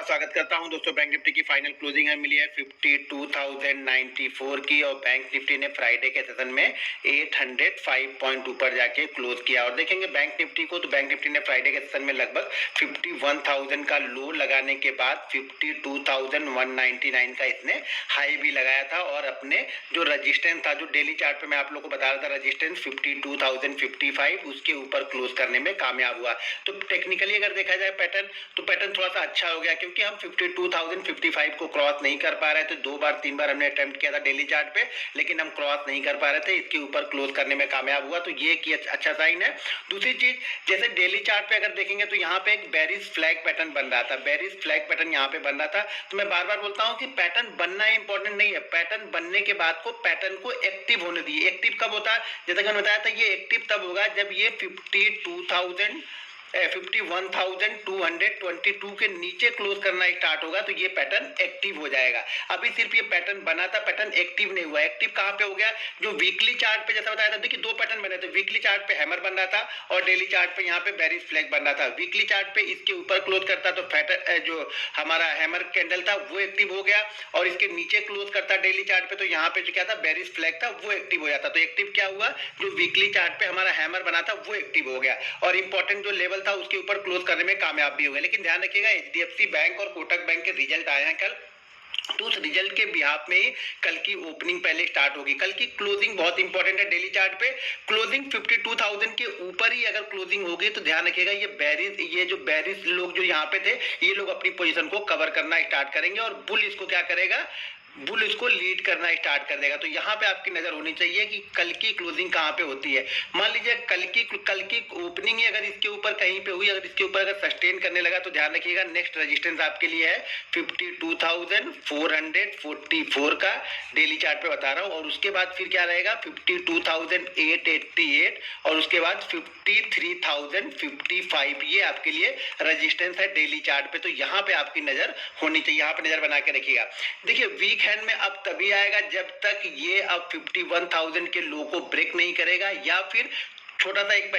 स्वागत करता हूं दोस्तों। बैंक निफ्टी की फाइनल क्लोजिंग है मिली है 52,094 की और बैंक निफ्टी ने फ्राइडे के सेशन में 805 पॉइंट ऊपर जाके क्लोज किया। और देखेंगे बैंक निफ्टी को, तो बैंक निफ्टी ने फ्राइडे के सेशन में लगभग 51,000 का लो लगाने के बाद 52,199 का इसने हाई भी लगाया था और अपने जो रजिस्टेंस था, जो डेली चार्ट पे मैं आप लोगों को बता रहा था रजिस्टेंस 52,055, उसके ऊपर क्लोज करने में कामयाब हुआ। तो टेक्निकली अगर देखा जाए पैटर्न, तो पैटर्न थोड़ा सा अच्छा हो गया क्योंकि हम 52,055 को क्रॉस नहीं कर पा रहे थे। 2-3 बार हमने अटेम्प्ट किया था डेली चार्ट पे, लेकिन हम क्रॉस नहीं कर पा रहे थे। इसके ऊपर क्लोज करने में कामयाब हुआ, तो ये की अच्छा साइन है। दूसरी चीज, जैसे डेली चार्ट पे अगर देखेंगे तो यहाँ पे एक बेरिश फ्लैग पैटर्न बन रहा था, बेरिश फ्लैग पैटर्न यहाँ पे बन रहा था। तो मैं बार बार बोलता हूँ कि पैटर्न बनना इंपॉर्टेंट नहीं है, पैटर्न बनने के बाद को पैटर्न को एक्टिव होने दिए। एक्टिव कब होता है? जैसा कि मैंने बताया था, ये एक्टिव तब होगा जब ये 51,222 के नीचे क्लोज करना स्टार्ट होगा, तो ये पैटर्न एक्टिव हो जाएगा। अभी सिर्फ ये पैटर्न बना था, पैटर्न एक्टिव नहीं हुआ। एक्टिव कहां पे हो गया? जो वीकली चार्ट पे जैसा बताया था, देखिए दो पैटर्न बने थे। वीकली चार्ट पे हैमर बन रहा था और डेली चार्ट पे यहाँ पे बेरिश फ्लैग बन रहा था। वीकली चार्ट पे इसके ऊपर क्लोज करता तो जो हमारा हैमर कैंडल था वो एक्टिव हो गया, और इसके नीचे क्लोज करता डेली चार्ट पे तो यहाँ पे जो क्या था, बेरिश फ्लैग था, वो एक्टिव हो जाता। तो एक्टिव क्या हुआ? जो वीकली चार्ट पे हमारा हैमर बना था वो एक्टिव हो गया, और इंपॉर्टेंट जो लेवल था उसके ऊपर क्लोज करने में कामयाब भी हो गए। लेकिन ध्यान रखिएगा, एचडीएफसी बैंक और कोटक बैंक के रिजल्ट आए हैं कल, तो उस रिजल्ट के बिहाफ में ही कल की ओपनिंग पहले स्टार्ट होगी। कल की क्लोजिंग बहुत इंपॉर्टेंट है। डेली चार्ट पे क्लोजिंग 52,000 के ऊपर ही अगर क्लोजिंग होगी तो ध्यान रखिएगा, ये जो बेरिश लोग जो यहाँ पे थे, ये लोग अपनी पोजीशन को कवर करना स्टार्ट करेंगे और बुल इसको क्या करेगा, बुल इसको लीड करना स्टार्ट कर देगा। तो यहाँ पे आपकी नजर होनी चाहिए कि कल की क्लोजिंग कहाँ पे होती है। मान लीजिए कल की ओपनिंग ही अगर इसके ऊपर कहीं पे हुई, अगर इसके ऊपर अगर सस्टेन करने लगा, तो ध्यान रखिएगा नेक्स्ट रेजिस्टेंस आपके लिए है 52,444 का, डेली चार्ट पे बता रहा हूँ। और उसके बाद फिर क्या रहेगा 52,888 और उसके बाद 53,055, ये आपके लिए रेजिस्टेंस है डेली चार्ट पे। तो यहाँ पे आपकी नजर होनी चाहिए, यहाँ पे नजर बना के रखिएगा। देखिए वीक हैंड में अब तभी आएगा जब तक ये अब 51,000 के लो को ब्रेक नहीं करेगा, या फिर छोटा सा एक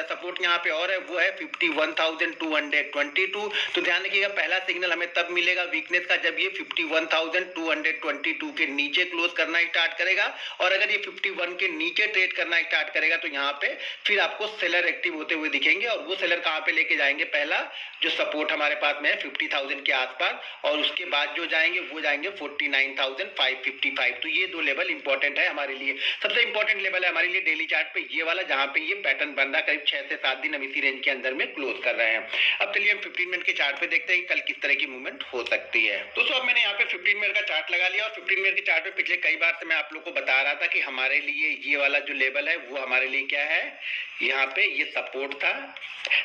सपोर्ट यहाँ पे और है, वो है 51,222। तो ध्यान रखिएगा, पहला सिग्नल हमें तब मिलेगा वीकनेस का जब ये 51,222 के नीचे क्लोज करना स्टार्ट करेगा, और अगर ये 51 के नीचे ट्रेड करना स्टार्ट करेगा तो यहाँ पे फिर आपको सेलर एक्टिव होते हुए दिखेंगे, और वो सेलर कहाँ पे लेके जाएंगे, पहला जो सपोर्ट हमारे पास में है 50,000 के आसपास, और उसके बाद जो जाएंगे वो जाएंगे 49,555। तो ये दो लेवल इंपॉर्टेंट है हमारे लिए। सबसे इंपॉर्टेंट लेवल है हमारे लिए डेली चार्ट पे ये वाला, जहां पे ये पैटर्न बन रहा, करीब 6 से 7 दिन हम इसी रेंज के अंदर में क्लोज कर रहे हैं। अब चलिए हम 15 मिनट के चार्ट पे देखते हैं कल किस तरह की मूवमेंट हो सकती है। दोस्तों अब मैंने यहाँ पे 15 मिनट का चार्ट लगा लिया, और 15 मिनट के चार्ट पे पिछले कई बार से मैं आप लोग को बता रहा था कि हमारे लिए ये वाला जो लेवल है वो हमारे लिए क्या है, यहाँ पे ये सपोर्ट था।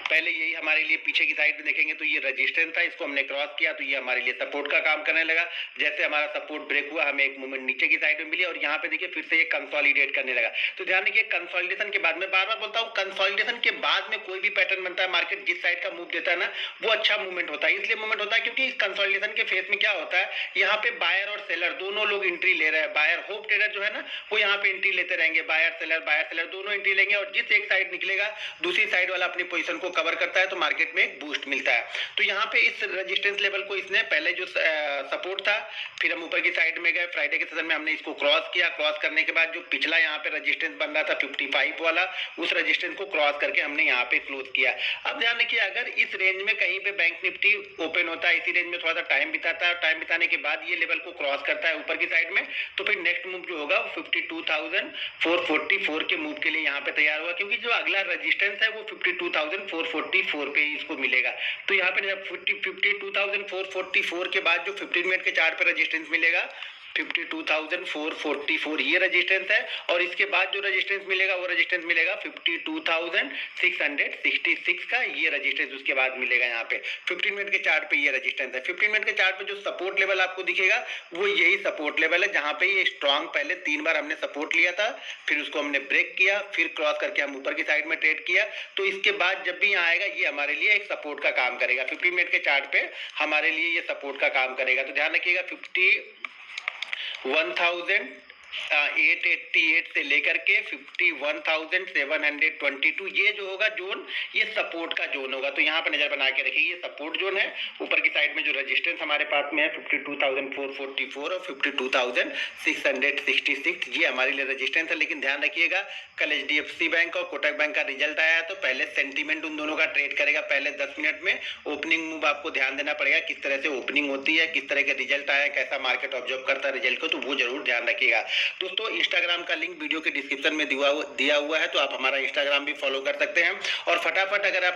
पहले यही हमारे लिए पीछे की साइड में देखेंगे तो ये रेजिस्टेंस था, इसको हमने क्रॉस किया तो ये हमारे लिए सपोर्ट का काम करने लगा। जैसे हमारा सपोर्ट ब्रेक हुआ, हमें एक मूवमेंट नीचे की साइड में मिली, और यहाँ पे देखिए फिर से ये कंसोलिडेट करने लगा। तो ध्यान रखिए, कंसोलिडेशन के बाद, मैं बार बार बोलता हूँ, कंसोलिडेशन के बाद में कोई भी पैटर्न बनता है, मार्केट जिस साइड का मूव देता है ना, वो अच्छा मूवमेंट होता है। इसलिए मूवमेंट होता है क्योंकि इस कंसोलिडेशन के फेस में क्या होता है, यहाँ पे बायर और सेलर दोनों लोग एंट्री ले रहे हैं। बायर होप ट्रेडर जो है ना, वो यहाँ पे एंट्री लेते रहेंगे, बायर सेलर दोनों एंट्री लेंगे, और जिस एक साइड निकलेगा दूसरी साइड वाला अपनी पोजीशन को कवर करता है, तो मार्केट में एक बूस्ट मिलता है। तो यहाँ पे इस रेजिस्टेंस लेवल को इसने पहले जो सपोर्ट था, फिर हम ऊपर की साइड में गए, फ्राइडे के सेशन में हमने इसको क्रॉस किया। क्रॉस करने के बाद जो पिछला यहाँ पे रेजिस्टेंस बन रहा था 55 वाला, उस रेजिस्टेंस को क्रॉस करके हमने यहाँ पे क्लोज किया। अब ध्यान रखिए, अगर इस रेंज में कहीं पे बैंक निफ्टी ओपन होता है, इसी रेंज में थोड़ा सा टाइम बिताता है, टाइम बिताने के बाद ये लेवल को क्रॉस करता है ऊपर की साइड में, तो फिर नेक्स्ट मूव जो होगा 52,444 के मूव के लिए यहाँ पे तैयार हुआ, क्योंकि जो अगला रेजिस्टेंस है वो 52,444 पे ही इसको मिलेगा। तो यहाँ पे 52,444 के बाद जो 15 मिनट के चार्ट पे रेजिस्टेंस मिलेगा 52,444, ये रेजिस्टेंस है, और इसके बाद जो रेजिस्टेंस मिलेगा वो रेजिस्टेंस मिलेगा 52,666 का, ये रेजिस्टेंस उसके बाद मिलेगा यहाँ पे 15 मिनट के चार्ट पे। ये रेजिस्टेंस है 15 मिनट के चार्ट पे। जो सपोर्ट लेवल आपको दिखेगा वो यही सपोर्ट लेवल है, जहाँ पे ये स्ट्रॉन्ग पहले 3 बार हमने सपोर्ट लिया था, फिर उसको हमने ब्रेक किया, फिर क्रॉस करके हम ऊपर की साइड में ट्रेड किया। तो इसके बाद जब भी यहाँ आएगा ये हमारे लिए एक सपोर्ट का काम करेगा, 15 मिनट के चार्ट पे हमारे लिए ये सपोर्ट का काम करेगा। तो ध्यान रखिएगा, 51,888 से लेकर के 51,722, ये जो होगा जोन, ये सपोर्ट का जोन होगा। तो यहाँ पे नजर बना के रखिए, ये सपोर्ट जोन है, ऊपर की साइड में जो रेजिस्टेंस हमारे पास में है 52,444 और 52,666 जी हमारे लिए रेजिस्टेंस है। लेकिन ध्यान रखिएगा, कल HDFC बैंक और कोटक बैंक का रिजल्ट आया तो पहले सेंटीमेंट उन दोनों का ट्रेड करेगा पहले 10 मिनट में। ओपनिंग मूव आपको ध्यान देना पड़ेगा, किस तरह से ओपनिंग होती है, किस तरह के रिजल्ट आया, कैसा मार्केट ऑब्जर्व करता है रिजल्ट को, तो वो जरूर ध्यान रखिएगा। दोस्तों इंस्टाग्राम का लिंक वीडियो के डिस्क्रिप्शन में दिया हुआ है, तो आप हमारा इंस्टाग्राम भी फॉलो कर सकते हैं। और फटाफट अगर आप